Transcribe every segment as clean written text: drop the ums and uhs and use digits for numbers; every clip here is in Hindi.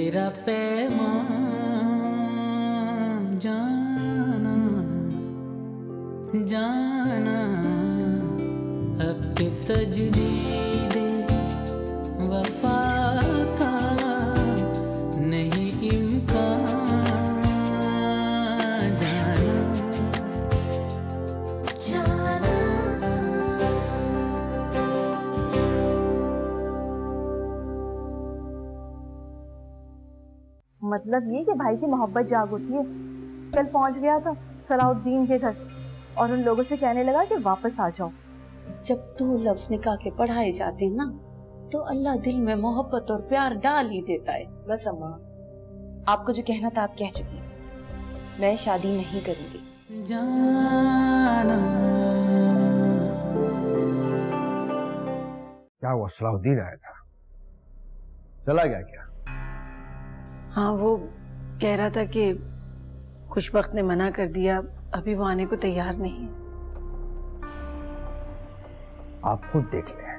तेरा पैमान जाना जाना अब के तजदीद वफा का नहीं इम्कान जाना जाना। मतलब ये कि भाई की मोहब्बत जाग उठी है। कल पहुंच गया था सलाउद्दीन के घर और उन लोगों से कहने लगा कि वापस आ जाओ। जब 2 लफ्ज निकाह के पढ़ाए जाते हैं ना तो अल्लाह दिल में मोहब्बत और प्यार डाल ही देता है। बस अम्मा, आपको जो कहना था आप कह चुकी। मैं शादी नहीं करूंगी। जाना क्या हुआ? सलाउद्दीन आया था, चला गया क्या? हाँ, वो कह रहा था कि खुशबख्त ने मना कर दिया, अभी वो आने को तैयार नहीं है। आप खुद देख लें,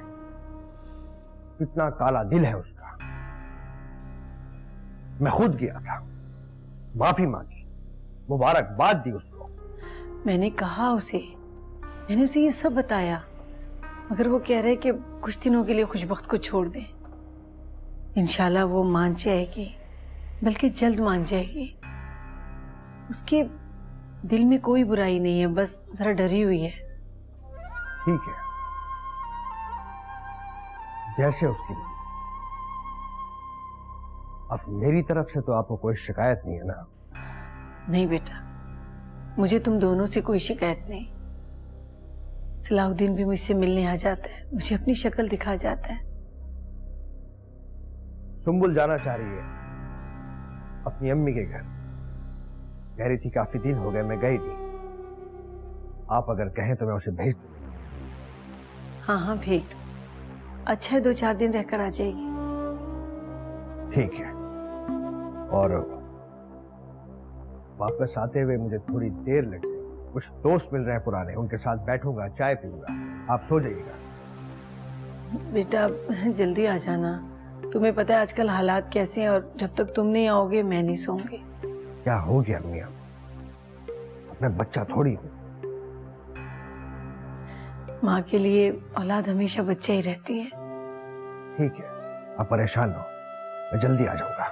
कितना काला दिल है उसका। मैं खुद गया था, माफी मांगी, मुबारकबाद दी उसको। मैंने उसे ये सब बताया, मगर वो कह रहे कि कुछ दिनों के लिए खुशबख्त को छोड़ दें। इंशाल्लाह वो मान जाएगी, बल्कि जल्द मान जाएगी। उसके दिल में कोई बुराई नहीं है, बस जरा डरी हुई है। ठीक है, जैसे उसकी मर्जी। अब मेरी तरफ से तो आपको कोई शिकायत नहीं है ना? नहीं बेटा, मुझे तुम दोनों से कोई शिकायत नहीं। सलाउद्दीन भी मुझसे मिलने आ जाता है, मुझे अपनी शक्ल दिखा जाता है। सुंबुल जाना चाह रही है अपनी अम्मी के घर, कह रही थी काफी दिन हो गए मैं गई नहीं। आप अगर कहें तो मैं उसे भेज दूं। हाँ भेज दो, अच्छा है 2-4 दिन रहकर आ जाएगी। ठीक है, और वापस आते हुए मुझे थोड़ी देर लग जाएगी। कुछ दोस्त मिल रहे हैं पुराने, उनके साथ बैठूंगा, चाय पीऊंगा। आप सो जाइएगा। बेटा जल्दी आ जाना, तुम्हें पता है आजकल हालात कैसे हैं, और जब तक तुम नहीं आओगे मैं नहीं सोऊंगी। क्या हो गया अम्मी? मैं बच्चा थोड़ी हूं। माँ के लिए औलाद हमेशा बच्चा ही रहती है। ठीक है, आप परेशान ना हो, मैं जल्दी आ जाऊंगा।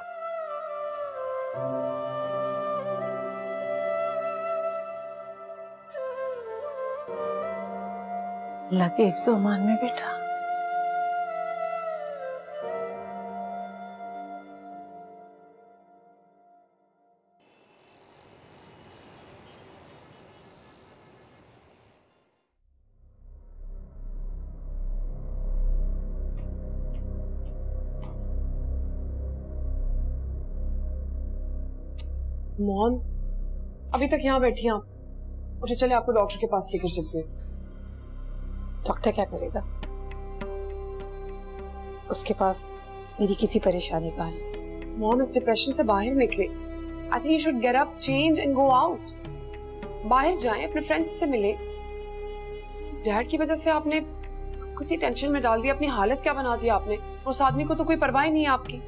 अल्लाह के हिफ्ज़ व अमान में बेटा। मॉम, अभी तक यहाँ बैठी हैं आप? उठे, चले आपको डॉक्टर के पास लेकर चलते हैं। डॉक्टर क्या करेगा? उसके पास मेरी किसी परेशानी का हल। मॉम, इस डिप्रेशन से बाहर निकले। I think you should get up, change and go out. बाहर जाएं, अपने फ्रेंड्स से मिले। डैड की वजह से आपने खुद को इतनी टेंशन में डाल दिया, अपनी हालत क्या बना दिया आपने। उस आदमी को तो कोई परवाह ही नहीं है आपकी।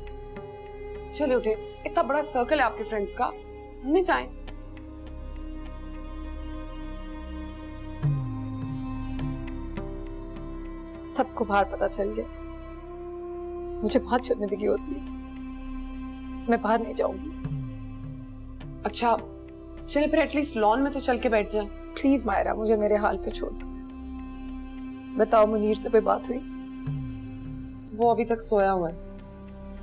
चले उठे, इतना बड़ा सर्कल है आपके फ्रेंड्स का, उनमें जाएं। सबको बाहर पता चल गया, मुझे बहुत शर्मिंदगी होती है। मैं बाहर नहीं जाऊंगी। अच्छा चले फिर एटलीस्ट लॉन में तो चल के बैठ जाए। प्लीज मायरा, मुझे मेरे हाल पे छोड़ दो। बताओ, मुनीर से कोई बात हुई? वो अभी तक सोया हुआ है।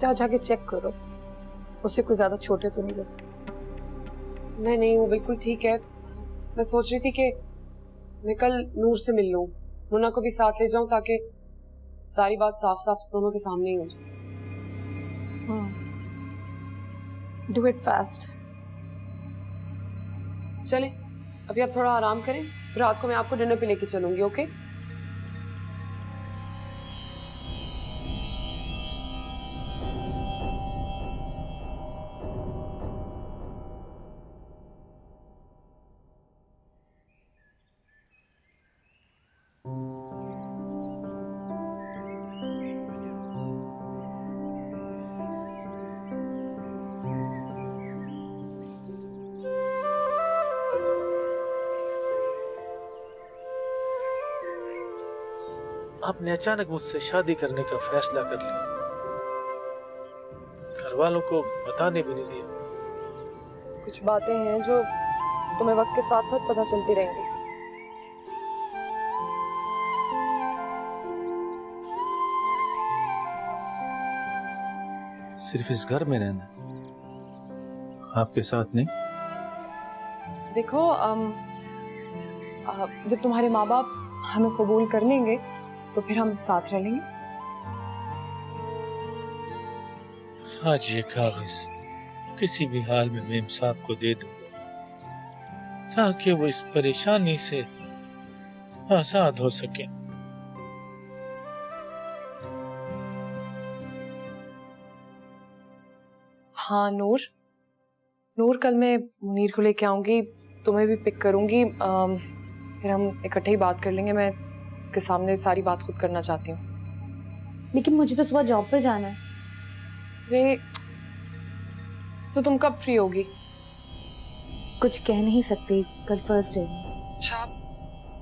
जाओ जाके चेक करो, उसे कोई ज्यादा छोटे तो नहीं लगे। नहीं नहीं, वो बिल्कुल ठीक है। मैं सोच रही थी कि मैं कल नूर से मिल लूं, मुन्ना को भी साथ ले जाऊं, ताकि सारी बात साफ साफ दोनों के सामने ही हो जाए। Do it fast. चले, अभी आप थोड़ा आराम करें, रात को मैं आपको डिनर पे लेके चलूंगी। ओके? आपने अचानक मुझसे शादी करने का फैसला कर लिया, घर वालों को बताने भी नहीं दिया। कुछ बातें हैं जो तुम्हें वक्त के साथ साथ पता चलती रहेंगी। सिर्फ इस घर में रहना, आपके साथ नहीं। देखो जब तुम्हारे माँ बाप हमें कबूल कर लेंगे तो फिर हम साथ रह लेंगे। आज ये कागज किसी भी हाल में मेम साहब को दे दूंगा ताकि वो इस परेशानी से आजाद हो सके। हाँ नूर, कल मैं मुनीर को लेके आऊंगी, तुम्हें भी पिक करूंगी, फिर हम इकट्ठे ही बात कर लेंगे। मैं उसके सामने सारी बात खुद करना चाहती हूँ। लेकिन मुझे तो सुबह जॉब पर जाना है। अरे तो तुम कब फ्री होगी? कुछ कह नहीं सकती, कल फर्स्ट डे। अच्छा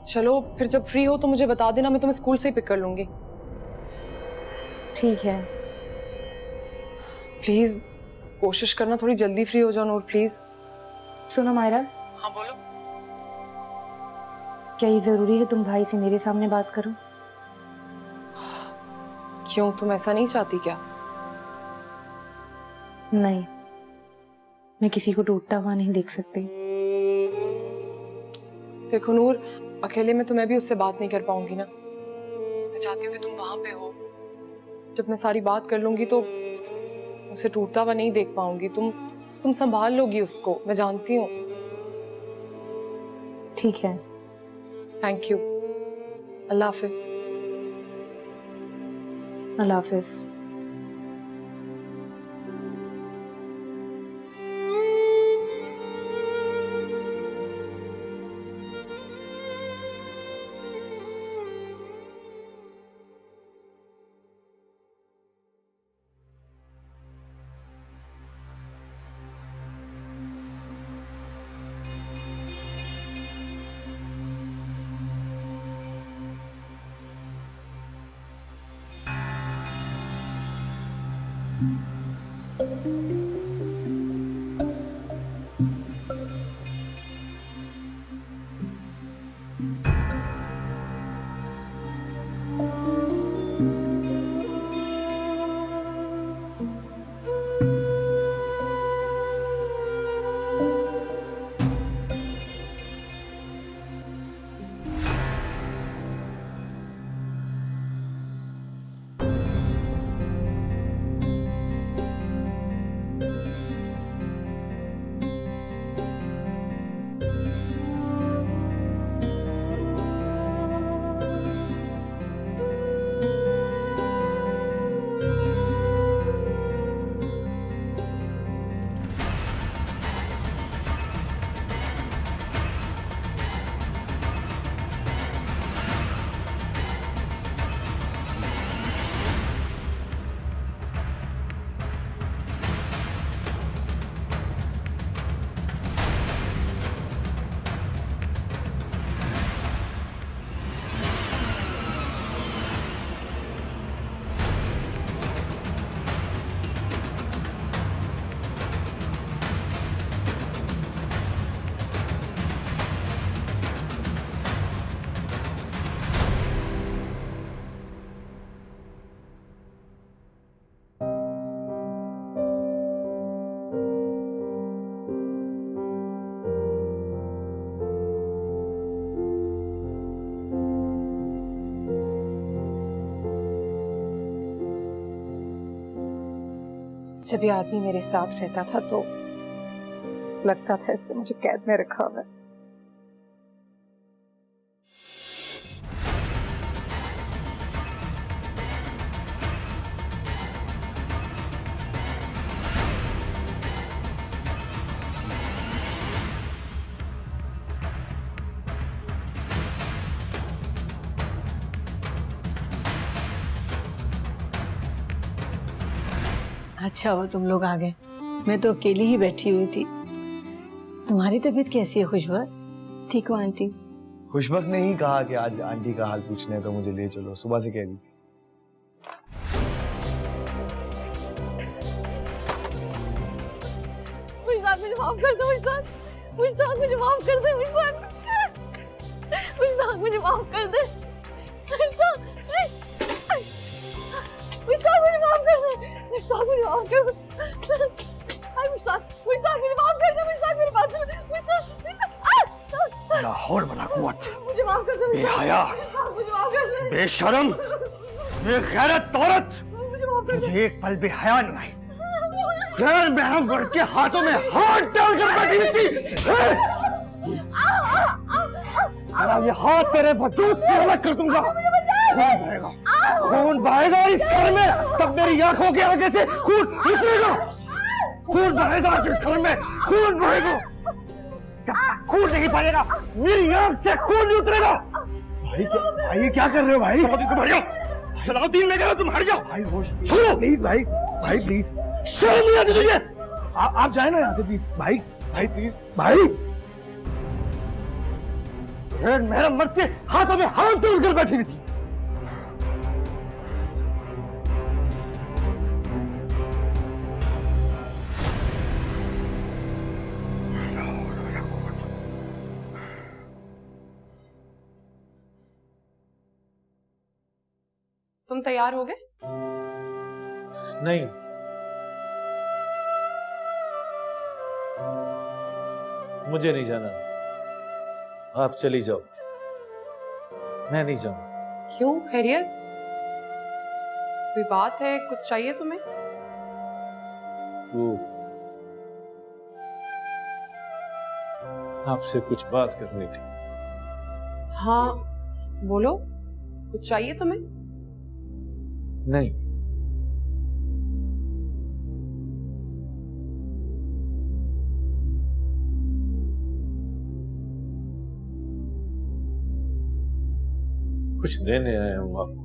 चलो फिर जब फ्री हो तो मुझे बता देना, मैं तुम्हें स्कूल से ही पिक कर लूंगी। ठीक है। प्लीज कोशिश करना थोड़ी जल्दी फ्री हो जाओ नूर, प्लीज। सुनो मायरा। हाँ बोलो। क्या ये जरूरी है तुम भाई से मेरे सामने बात करो? क्यों, तुम ऐसा नहीं चाहती क्या? नहीं, मैं किसी को टूटता हुआ नहीं देख सकती। देखो नूर, अकेले में तो मैं भी उससे बात नहीं कर पाऊंगी ना। मैं चाहती हूँ कि तुम वहां पे हो। जब मैं सारी बात कर लूंगी तो उसे टूटता हुआ नहीं देख पाऊंगी। तुम संभाल लोगी उसको, मैं जानती हूँ। ठीक है। Thank you. अल्लाह हाफिज। अल्लाह हाफिज। जब ये आदमी मेरे साथ रहता था तो लगता था इसने मुझे कैद में रखा हुआ है। अच्छा हुआ तुम लोग आ गए, मैं तो अकेली ही बैठी हुई थी। तुम्हारी तबीयत कैसी है खुशबू? ठीक हो आंटी? खुशबक ने ही कहा कि आज आंटी का हाल पूछने है तो मुझे ले चलो, सुबह से कह रही थी। मुश्ताक मुझे माफ कर दो, मुश्ताक मुश्ताक मुझे माफ कर दे, मुश्ताक मुश्ताक मुझे माफ कर दे, मुश्ताक मुश्ताक मुझे माफ कर दे, मुश्ताक मुझे माफ कर दे, मुश्ताक मुश्ताक मुझे माफ कर दे, मुश्ताक मेरे पास मुश्ताक मुश्ताक लाहौर बना कुव्वत, मुझे माफ कर दे, बेहया, मुझे माफ कर दे, बेशरम, बेगैरत औरत, मुझे माफ कर दे। मुझे एक पल भी हया नहीं आई। गैर महरम मर्द के हाथों में हाथ डालकर बैठी हुई थी। मेरा ये हाथ तेरे वजूद से अलग कर दूंगा। खून बहेगा इस घर में, तब मेरी आंखों के आगे से खून निकलेगा। खून बहेगा इस घर में, खून बहेगा। जब तक खून नहीं बहेगा, मेरी आंख से खून नहीं उतरेगा। भाई ये क्या कर रहे हो भाई? तुम हट जाओ। सलाउद्दीन ने कहा तुम हट जाओ। भाई होश, सुनो प्लीज भाई, भाई प्लीज, शर्म नहीं आती तुझे? आप जाए ना यहाँ से प्लीज। भाई भाई प्लीज भाई मेरा मर्द के हाथों में हाथ जोड़कर बैठी हुई थी। तुम तैयार हो गए? नहीं, मुझे नहीं जाना, आप चली जाओ, मैं नहीं जाऊंगा। क्यों, खैरियत? कोई बात है, कुछ चाहिए तुम्हें? वो आपसे कुछ बात करनी थी। हाँ बोलो, कुछ चाहिए तुम्हें? नहीं, कुछ देने आया हूं आपको।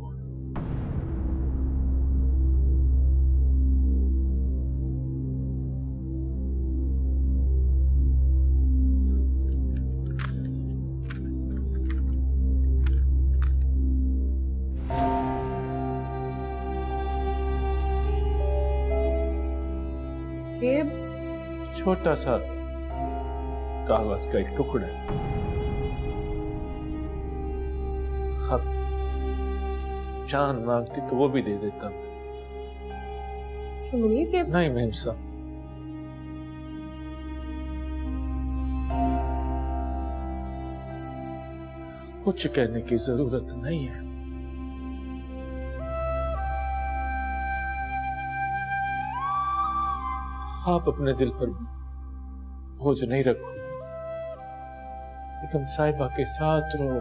ये छोटा सा कागज का एक टुकड़ा है। अब जान मांगती तो वो भी दे देता। क्यों मुनीर, ये नहीं मेम साहब, कुछ कहने की जरूरत नहीं है। आप अपने दिल पर बोझ नहीं रखो, बेगम साहिबा के साथ रहो,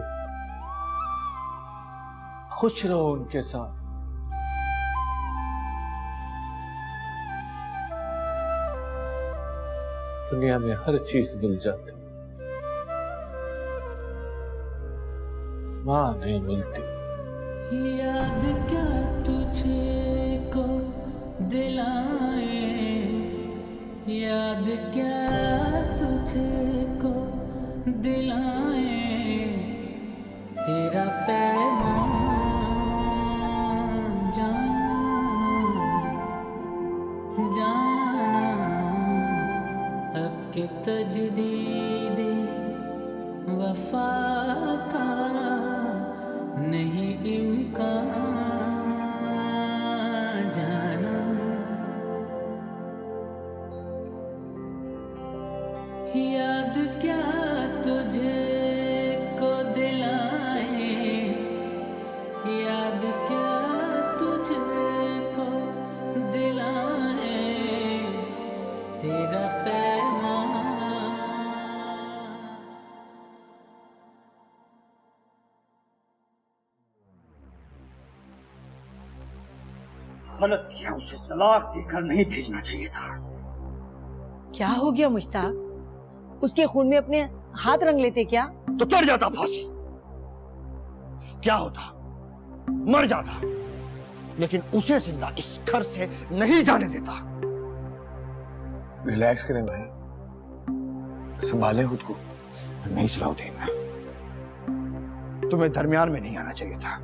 खुश रहो उनके साथ। दुनिया में हर चीज मिल जाती, मां नहीं मिलती। याद क्या तुझको दिलाए, याद क्या तुझको दिलाए, तेरा पैगाम जाना अब के तजदीद वफा का नहीं इम्कान जाना। याद क्या तुझको दिलाए, याद क्या तुझको दिलाए, तेरा पैगाम। गलत किया, उसे तलाक देकर नहीं भेजना चाहिए था। क्या हो गया मुश्ताक? उसके खून में अपने हाथ रंग लेते क्या? तो चढ़ जाता फांसी, क्या होता, मर जाता, लेकिन उसे जिंदा इस घर से नहीं जाने देता। रिलैक्स करें भाई, संभालें खुद को। नहीं सलाउद्दीन, तुम्हें दरमियान में नहीं आना चाहिए था।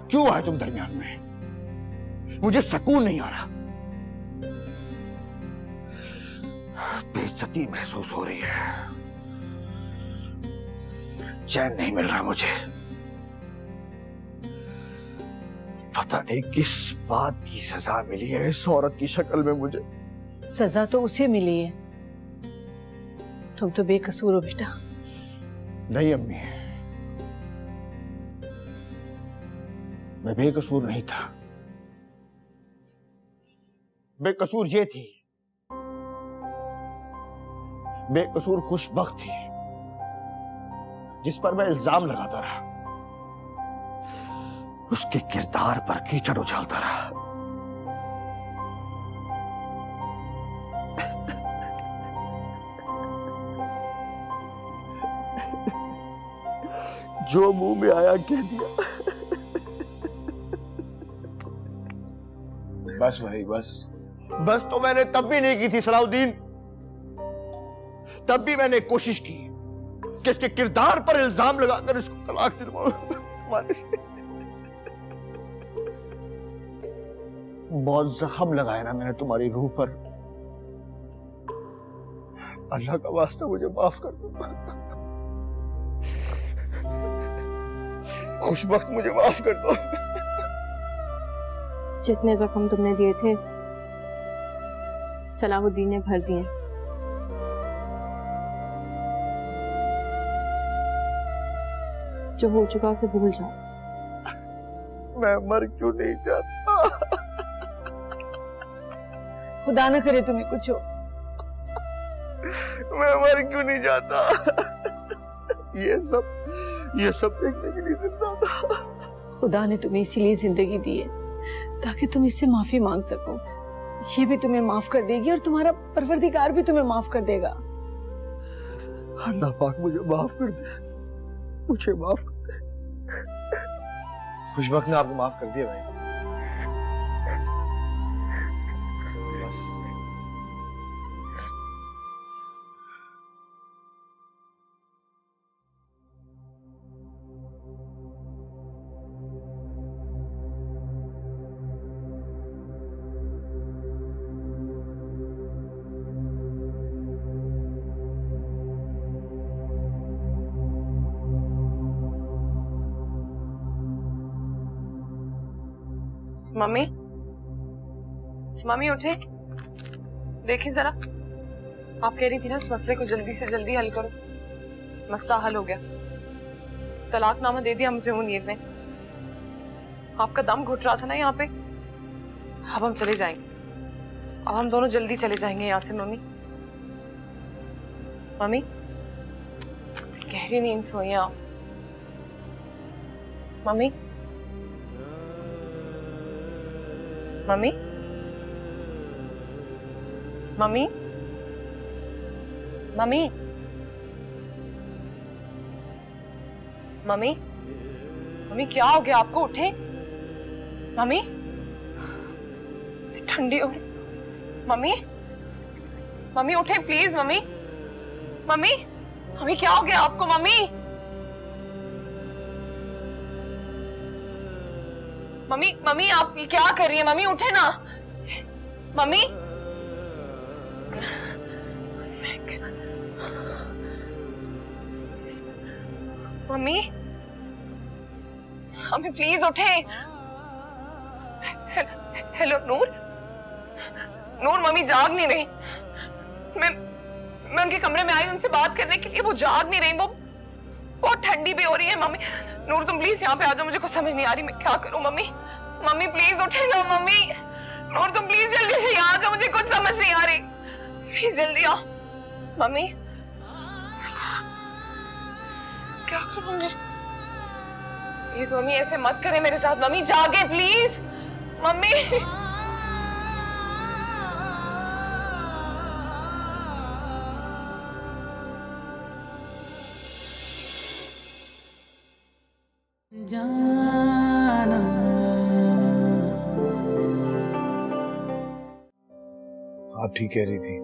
क्यों आए तुम दरमियान में? मुझे सुकून नहीं आ रहा, बेइज्जती महसूस हो रही है, चैन नहीं मिल रहा मुझे। पता नहीं किस बात की सजा मिली है इस औरत की शक्ल में मुझे। सजा तो उसे मिली है, तुम तो बेकसूर हो बेटा। नहीं अम्मी, मैं बेकसूर नहीं था। बेकसूर ये थी, बेकसूर खुशबख्त थी जिस पर मैं इल्जाम लगाता रहा, उसके किरदार पर कीचड़ उछालता रहा। जो मुंह में आया कह दिया। बस भाई बस। बस तो मैंने तब भी नहीं की थी सलाउद्दीन, तब भी मैंने कोशिश की कि इसके किरदार पर इल्जाम लगाकर इसको तलाक दिलवाऊं तुम्हारे से। बहुत जख्म लगाया ना मैंने तुम्हारी रूह पर। अल्लाह का वास्ता मुझे माफ कर दो, खुशबख्त मुझे माफ कर दो। जितने जख्म तुमने दिए थे सलाहुद्दीन ने भर दिए। जो हो चुका उसे भूल जाओ। मैं मर क्यों नहीं जाता? खुदा न करे तुम्हें कुछ हो। मैं मर क्यों नहीं जाता? ये सब देखने के लिए जिंदा था। खुदा ने तुम्हें इसीलिए जिंदगी दी है ताकि तुम इससे माफी मांग सको। ये भी तुम्हें माफ कर देगी और तुम्हारा परवरदिगार भी तुम्हें माफ कर देगा। अल्लाह पाक मुझे माफ कर दे, मुझे माफ कर दे। खुशबख्त ने आपको माफ कर दिया भाई। बस। मम्मी, मम्मी उठे, देखिए जरा। आप कह रही थी ना इस मसले को जल्दी से जल्दी हल करो। मसला हल हो गया, तलाकनामा दे दिया मुझे मुनीर ने। आपका दम घुट रहा था ना यहाँ पे। अब हम चले जाएंगे, अब हम दोनों जल्दी चले जाएंगे यहाँ से। मम्मी, मम्मी गहरी नींद सोई हैं आप। Mummy, mummy, mummy, mummy, mummy, mummy क्या हो गया आपको? उठे मम्मी, ठंडी हो रही। मम्मी, मम्मी उठे प्लीज। मम्मी, मम्मी, मम्मी क्या हो गया आपको? मम्मी, मम्मी, मम्मी आप ये क्या कर रही है? मम्मी उठे ना। मम्मी, मम्मी, मम्मी प्लीज उठे। हेलो नूर, नूर मम्मी जाग नहीं रही। मैं उनके कमरे में आई उनसे बात करने के लिए, वो जाग नहीं रही। वो बहुत ठंडी भी हो रही है। मम्मी, नूर तुम प्लीज यहाँ पे आ जाओ, मुझे कुछ समझ नहीं आ रही मैं क्या करूं। मम्मी, मम्मी प्लीज उठे ना। मम्मी, नूर तुम प्लीज जल्दी से यहाँ आ जाओ, मुझे कुछ समझ नहीं आ रही। प्लीज जल्दी आओ। मम्मी, क्या करूंगी? प्लीज मम्मी ऐसे मत करें मेरे साथ। मम्मी जागे प्लीज। मम्मी, जाना आप ठीक कह रही थी।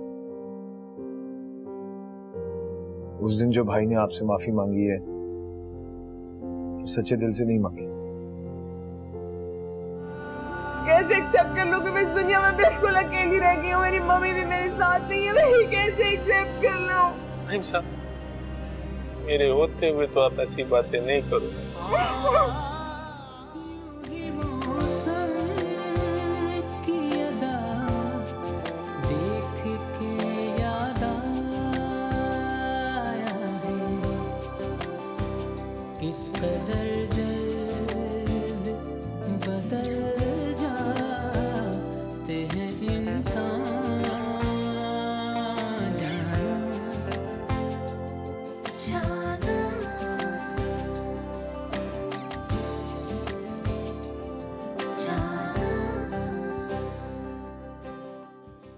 उस दिन जो भाई ने आपसे माफी मांगी है सच्चे दिल से नहीं मांगी। कैसे एक्सेप्ट कर लूं कि मैं इस दुनिया में बिल्कुल अकेली रह गई हूँ, मेरी मम्मी भी मेरे साथ नहीं है, मैं ये कैसे एक्सेप्ट कर लूं? नहीं साहब, मेरे होते हुए तो आप ऐसी बातें नहीं करो। मौसम की अदा देख के याद आया है किस कदर दर्द बदल